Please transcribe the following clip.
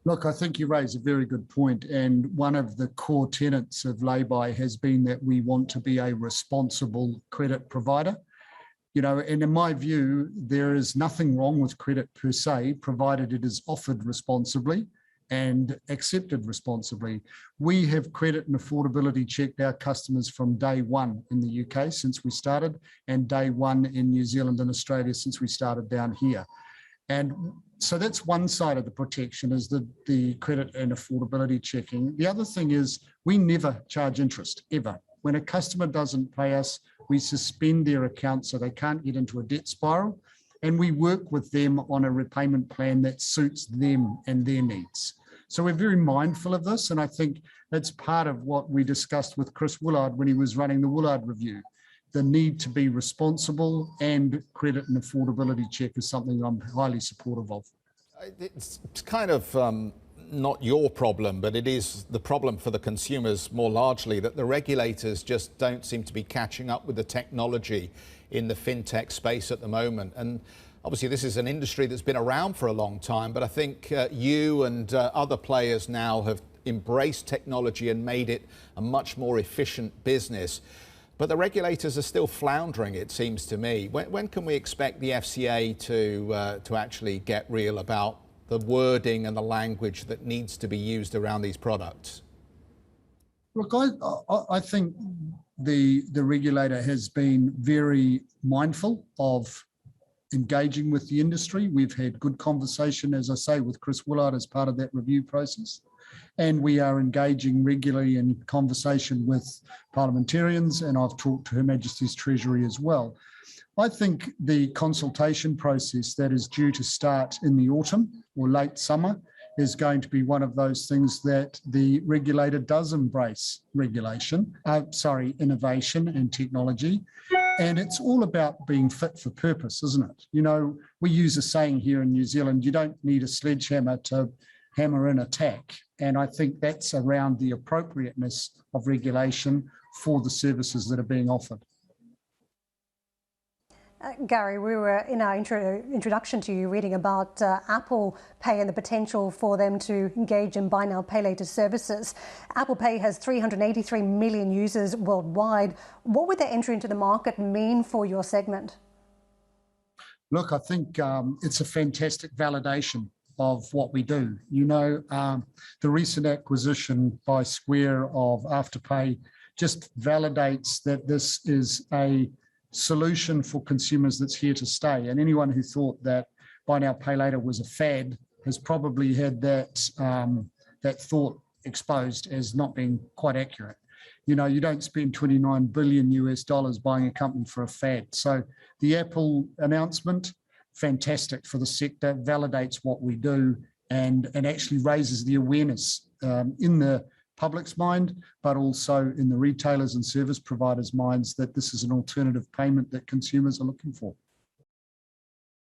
Look, I think you raise a very good point, and one of the core tenets of Laybuy has been that we want to be a responsible credit provider. And in my view, there is nothing wrong with credit per se, provided it is offered responsibly and accepted responsibly. We have credit and affordability checked our customers from day one in the UK since we started, and day one in New Zealand and Australia since we started down here. And so that's one side of the protection, is the credit and affordability checking. The other thing is we never charge interest, ever. When a customer doesn't pay us, we suspend their account so they can't get into a debt spiral. And we work with them on a repayment plan that suits them and their needs. So we're very mindful of this. And I think that's part of what we discussed with Chris Woolard when he was running the Woolard Review. The need to be responsible, and credit and affordability check is something I'm highly supportive of. It's kind of not your problem, but it is the problem for the consumers more largely, that the regulators just don't seem to be catching up with the technology in the fintech space at the moment. And obviously this is an industry that's been around for a long time, but I think you and other players now have embraced technology and made it a much more efficient business. But the regulators are still floundering, it seems to me. When can we expect the FCA to actually get real about the wording and the language that needs to be used around these products? Look, I think the regulator has been very mindful of engaging with the industry. We've had good conversation, as I say, with Chris Woolard as part of that review process. And we are engaging regularly in conversation with parliamentarians, and I've talked to Her Majesty's Treasury as well. I think the consultation process that is due to start in the autumn or late summer is going to be one of those things that the regulator does embrace innovation and technology. And it's all about being fit for purpose, isn't it? We use a saying here in New Zealand, you don't need a sledgehammer to hammer in a tack. And I think that's around the appropriateness of regulation for the services that are being offered. Gary, we were in our introduction to you reading about Apple Pay and the potential for them to engage in buy now, pay later services. Apple Pay has 383 million users worldwide. What would their entry into the market mean for your segment? Look, I think it's a fantastic validation of what we do. The recent acquisition by Square of Afterpay just validates that this is a solution for consumers that's here to stay. And anyone who thought that buy now, pay later was a fad has probably had that thought exposed as not being quite accurate. You don't spend $29 billion buying a company for a fad. So the Apple announcement, fantastic for the sector, validates what we do and actually raises the awareness in the public's mind, but also in the retailers and service providers' minds that this is an alternative payment that consumers are looking for.